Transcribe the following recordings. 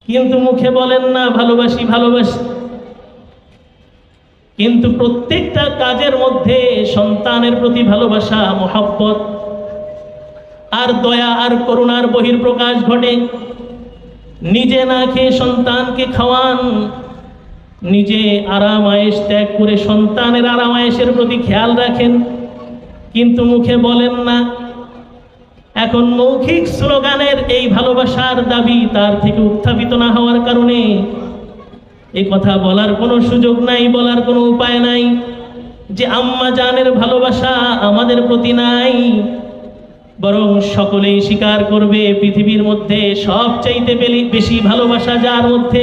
কিন্তু মুখে বলেন না ভালোবাসি ভালোবাসি, কিন্তু প্রত্যেকটা কাজের মধ্যে সন্তানের প্রতি ভালোবাসা, মহব্বত আর দয়া আর করুণার বহিঃপ্রকাশ ঘটে। নিজে না খেয়ে সন্তানকে খাওয়ান, নিজে আরাম আয়েশ ত্যাগ করে সন্তানের আরাম আয়েশের প্রতি খেয়াল রাখেন, কিন্তু মুখে বলেন না। এখন মৌখিক স্লোগানের এই ভালোবাসার দাবি তার থেকে উত্থাপিত না হওয়ার কারণে এই কথা বলার কোনো সুযোগ নাই, বলার কোনো উপায় নাই যে আম্মা জানের ভালোবাসা আমাদের প্রতি নাই। বরং সকলেই স্বীকার করবে পৃথিবীর মধ্যে সবচাইতে বেশি ভালোবাসা যার মধ্যে,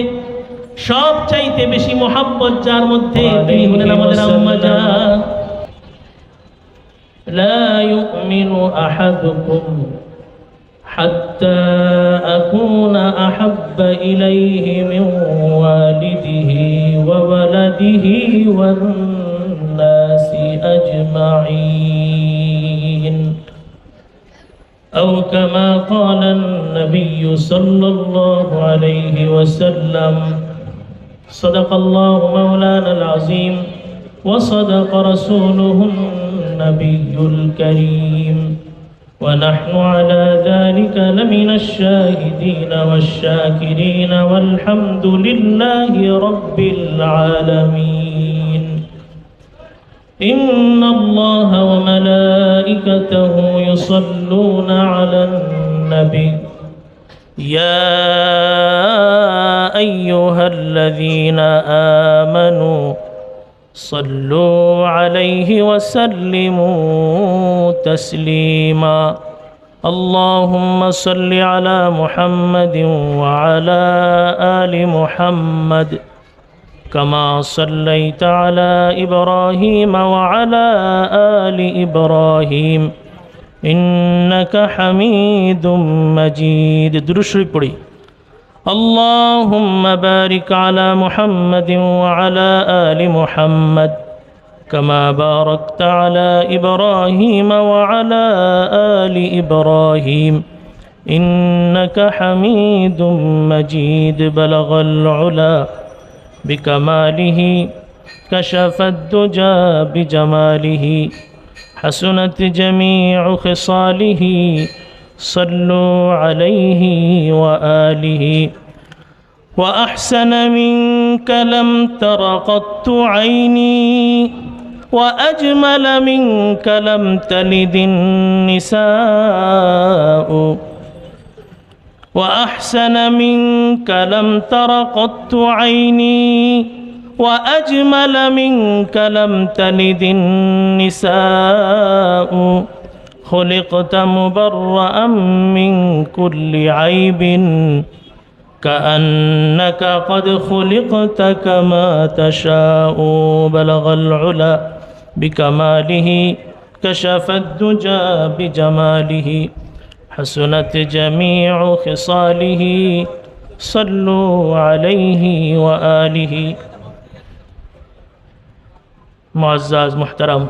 সবচাইতে বেশি মহব্বত যার মধ্যে, তিনি হলেন আমাদের আম্মা জান। লা ইউমিনু আহাদুকুম হাত্তা আকুনা আহাব্বা ইলাইহি মিন ওয়ালিদিহি ওয়া ওয়ালাদিহি ওয়ান নাসি আজমাইন। أو كما قال النبي صلى الله عليه وسلم. صدق الله مولانا العظيم وصدق رسوله النبي الكريم، ونحن على ذلك لمن الشاهدين والشاكرين والحمد لله رب العالمين. إن الله وملائكته يصلون على النبي يا أيها الذين آمنوا صلوا عليه وسلموا تسليما. اللهم صل على محمد وعلى آل محمد كما صليت على إبراهيم وعلى آل إبراهيم إنك حميد مجيد. درود شريف پڑھی. اللهم بارك على محمد وعلى آل محمد كما باركت على إبراهيم وعلى آل إبراهيم إنك حميد مجيد. بلغ العلا بكماله كشف الدجى بجماله حسنت جميع خصاله صلوا عليه وآله. وأحسن منك لم تر قط عيني وأجمل منك لم تلد النساء. وأحسن منك لم تر قط عيني وأجمل منك لم تلد النساء. خلقت مبرأ من كل عيب كأنك قد خلقت كما تشاء. بلغ العلا بكماله كشف الدجى بجماله حسنت جميع خصاله صلوا عليه وآله. মুআজ্জাজ মুহতারাম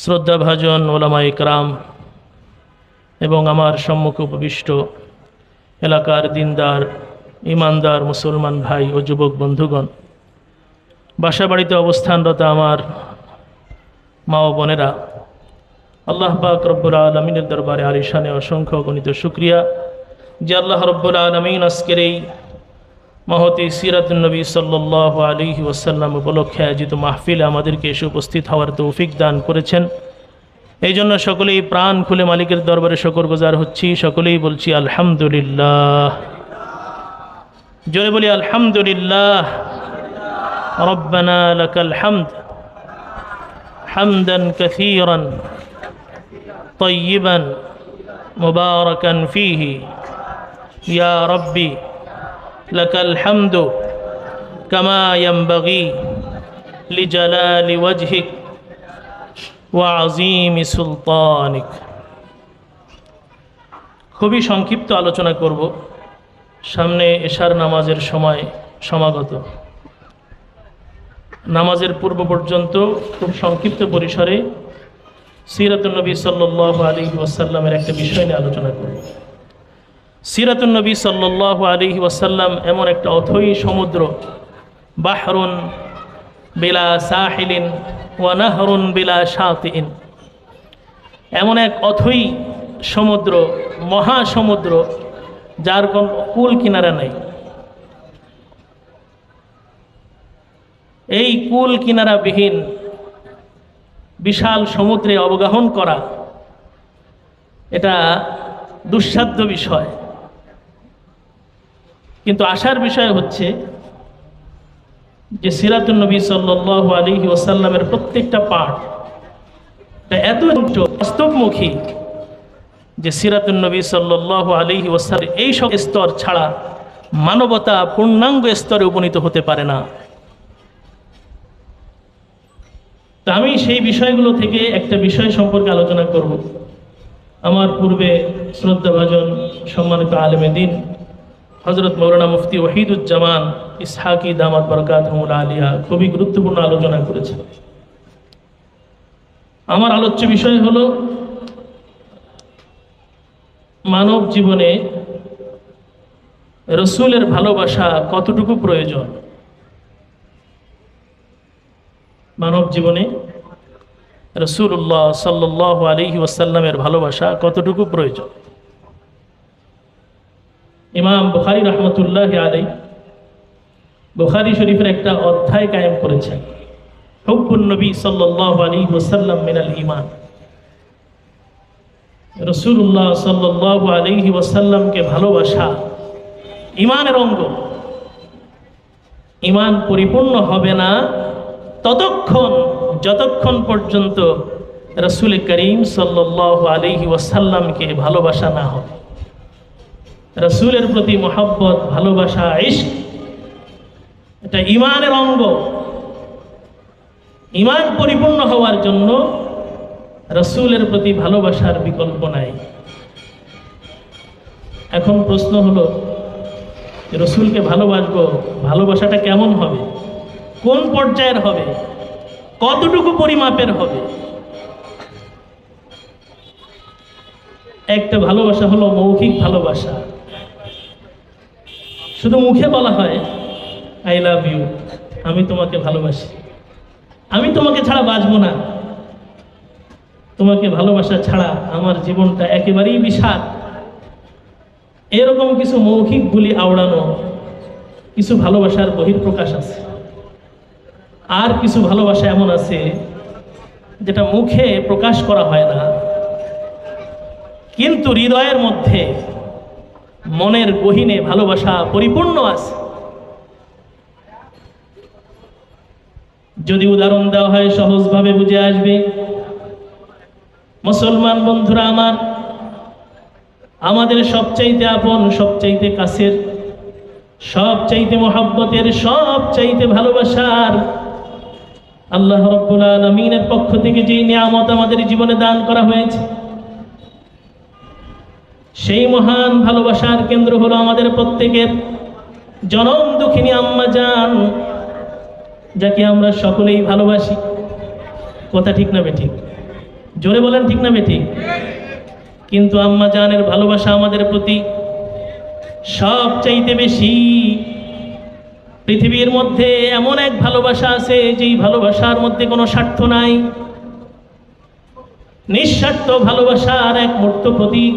শ্রদ্ধাভাজন ওলামায়ে কেরাম এবং আমার সম্মুখে উপবিষ্ট এলাকার দিনদার ইমানদার মুসলমান ভাই ও যুবক বন্ধুগণ, বাসাবাড়িতে অবস্থানরত আমার মা ও বোনেরা, আল্লাহ পাক রব্বুল আলামিনের দরবারে আলিশানে অসংখ্য গণিত শুকরিয়া যে আল্লাহ রব্বুল আলামিন আজকের এই মহতি সিরাতুন নবী সাল্লাল্লাহু আলাইহি ওয়াসাল্লাম উপলক্ষে আয়োজিত মাহফিলে আমাদেরকে এসে উপস্থিত হওয়ার তৌফিক দান করেছেন। এই জন্য সকলেই প্রাণ খুলে মালিকের দরবারে শুকরগুজার হচ্ছি, সকলেই বলছি আলহামদুলিল্লাহ। জোরে বলি আলহামদুলিল্লাহ। রব্বানা লাকাল হামদ হামদান কাসীরান طيبا مباركا فيه يا ربي لك الحمد كما ينبغي لجلال وجهك وعظيم سلطانك. খুবই সংক্ষিপ্ত আলোচনা করব। সামনে এশার নামাজের সময় সমাগত। নামাজের পূর্ব পর্যন্ত খুব সংক্ষিপ্ত পরিসরে সিরাতুন নবী সাল্লাল্লাহু আলাইহি ওয়াসাল্লামের একটা বিষয় নিয়ে আলোচনা করব। সিরাতুন নবী সাল্লাল্লাহু আলাইহি ওয়াসাল্লাম এমন একটা অথৈ সমুদ্র, বাহরুন বিলা সাহিলিন ওয়া নাহরুন বিলা শাতিইন, এমন এক অথৈ সমুদ্র, মহাসমুদ্র যার কোন কুল কিনারা নেই। এই কুল কিনারাবিহীন বিশাল সমুদ্রে অবগাহন করা এটা দুঃসাধ্য বিষয়। কিন্তু আশার বিষয় হচ্ছে যে সিরাতুন নবী সাল্লাল্লাহু আলাইহি ওয়াসাল্লামের প্রত্যেকটা পাঠ এত বাস্তবমুখী যে সিরাতুন নবী সাল্লাল্লাহু আলাইহি ওয়াসাল্লাম এই সব স্তর ছাড়া মানবতা পূর্ণাঙ্গ স্তরে উপনীত হতে পারে না। তো আমি সেই বিষয়গুলো থেকে একটা বিষয় সম্পর্কে আলোচনা করব। আমার পূর্বে শ্রদ্ধাভাজন সম্মানিত আলেমে দ্বীন হযরত মাওলানা মুফতি ওয়াহিদুজ্জামান ইসহাকি দামাত বরকাতুহুল আলিয়া খুবই গুরুত্বপূর্ণ আলোচনা করেছেন। আমার আলোচ্য বিষয় হলো মানব জীবনে রসুলের ভালোবাসা কতটুকু প্রয়োজন। মানব জীবনে রাসূলুল্লাহ সাল্লাল্লাহু আলাইহি ওয়াসাল্লামের ভালোবাসা কতটুকু প্রয়োজন। ইমাম বুখারী রাহমাতুল্লাহি আলাইহি বুখারী শরীফের একটা অধ্যায় কায়েম করেছেন, হুব্বুন নবী সাল্লাল্লাহু আলাইহি ওয়াসাল্লাম মিনাল ঈমান। রাসূলুল্লাহ সাল্লাল্লাহু আলাইহি ওয়াসাল্লামকে ভালোবাসা ঈমানের অঙ্গ। ঈমান পরিপূর্ণ হবে না ততক্ষণ যতক্ষণ পর্যন্ত রাসূল করিম সাল্লাল্লাহু আলাইহি ওয়াসাল্লামকে ভালোবাসা না হবে। রাসূলের প্রতি মহব্বত, ভালোবাসা, ইশক এটা ঈমানের অঙ্গ। ঈমান পরিপূর্ণ হওয়ার জন্য রাসূলের প্রতি ভালোবাসার বিকল্প নাই। এখন প্রশ্ন হলো রাসূলকে ভালোবাসবো, ভালোবাসাটা কেমন হবে, কোন পর্যায়ের হবে, কতটুকু পরিমাপের হবে। একটা ভালোবাসা হলো মৌখিক ভালোবাসা, শুধু মুখে বলা হয় আই লাভ ইউ, আমি তোমাকে ভালোবাসি, আমি তোমাকে ছাড়া বাঁচবো না, তোমাকে ভালোবাসা ছাড়া আমার জীবনটা একেবারেই বিষাদ। এরকম কিছু মৌখিক বুলি আওড়ানো কিছু ভালোবাসার বহিঃপ্রকাশ আছে। আর কিছু ভালোবাসা এমন আছে যেটা মুখে প্রকাশ করা হয় না, কিন্তু হৃদয়ের মধ্যে, মনের গহীনে ভালোবাসা পরিপূর্ণ আছে। যদি উদাহরণ দেওয়া হয় সহজভাবে বুঝে আসবে। মুসলমান বন্ধুরা আমার, আমাদের সবচাইতে আপন, সবচাইতে কাছের, সবচাইতে মহব্বতের, সবচাইতে ভালোবাসার আল্লাহ রাব্বুল আলামিনের পক্ষ থেকে যে নিয়ামত আমাদের জীবনে দান করা হয়েছে, সেই মহান ভালোবাসার কেন্দ্র হলো আমাদের প্রত্যেকের জনম দুঃখিনী আম্মা জান, যাকে আমরা সকলেই ভালোবাসি। কথা ঠিক না বেঠিক? জোরে বলেন ঠিক না বেঠিক? কিন্তু আম্মা জানের ভালোবাসা আমাদের প্রতি সবচাইতে বেশি। পৃথিবীর মধ্যে এমন এক ভালোবাসা আছে যেই ভালোবাসার মধ্যে কোনো স্বার্থ নাই, নিঃস্বার্থ ভালোবাসার এক মূর্ত প্রতীক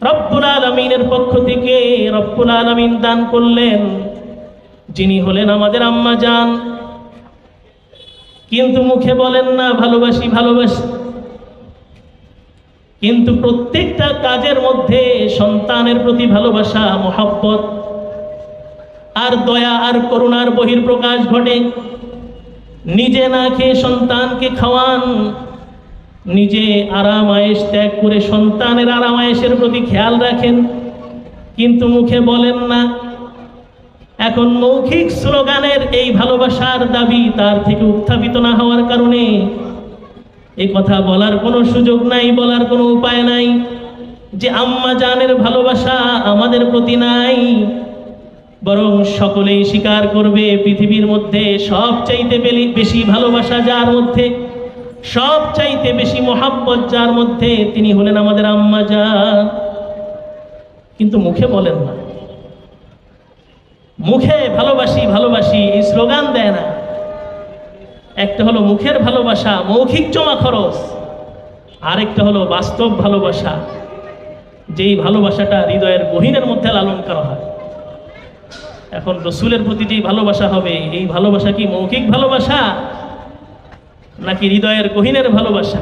রব্বুল আলামিনের পক্ষ থেকে রব্বুল আলামিন দান করলেন, যিনি হলেন আমাদের আম্মা জান। কিন্তু মুখে বলেন না ভালোবাসি ভালোবাসি, কিন্তু প্রত্যেকটা কাজের মধ্যে সন্তানের প্রতি ভালোবাসা, মহব্বত আর দয়া আর করুণার বহিঃপ্রকাশ ঘটে। নিজে না খেয়ে সন্তানকে খাওয়ান, নিজে আরাম আয়েশ ত্যাগ করে সন্তানের আরাম আয়েশের প্রতি খেয়াল রাখেন, কিন্তু মুখে বলেন না। এখন মৌখিক স্লোগানের এই ভালোবাসার দাবি তার থেকে উত্থাপিত না হওয়ার কারণে এই কথা বলার কোনো সুযোগ নাই, বলার কোনো উপায় নাই যে আম্মা জানের ভালোবাসা আমাদের প্রতি নাই। বরং সকলেই স্বীকার করবে পৃথিবীর মধ্যে সবচাইতে বেশি ভালোবাসা যার মধ্যে, সবচাইতে বেশি মহব্বত যার মধ্যে, তিনি হলেন আমাদের আম্মা জান। কিন্তু মুখে বলেন না। মুখে ভালোবাসি ভালোবাসি এই স্লোগান দেয় না। একটা হলো মুখের ভালোবাসা, মৌখিক জমা খরচ, আরেকটা হলো বাস্তব ভালোবাসা, যেই ভালোবাসাটা হৃদয়ের গহীনের মধ্যে লালন করা হয়। এখন রসুলের প্রতি যেই ভালোবাসা হবে, এই ভালোবাসা কি মৌখিক ভালোবাসা নাকি হৃদয়ের গহীনের ভালোবাসা?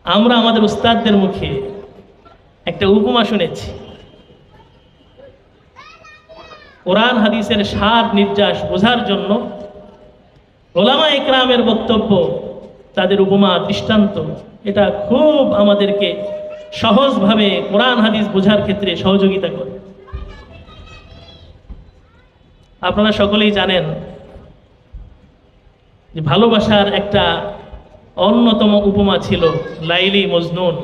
আমরা আমাদের উস্তাদদের মুখে একটা উপমা শুনেছি। কোরআন হাদিসের সার নির্যাস বোঝার জন্য ওলামা ইকরামের বক্তব্য, তাদের উপমা দৃষ্টান্ত, এটা খুব আমাদেরকে সহজভাবে কোরআন হাদিস বোঝার ক্ষেত্রে সহযোগিতা করে। আপনারা সকলেই জানেন যে ভালোবাসার একটা অন্যতম উপমা ছিল লাইলি মজনুন।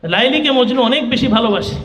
লাইলিকে মজনু অনেক বেশি ভালোবাসে।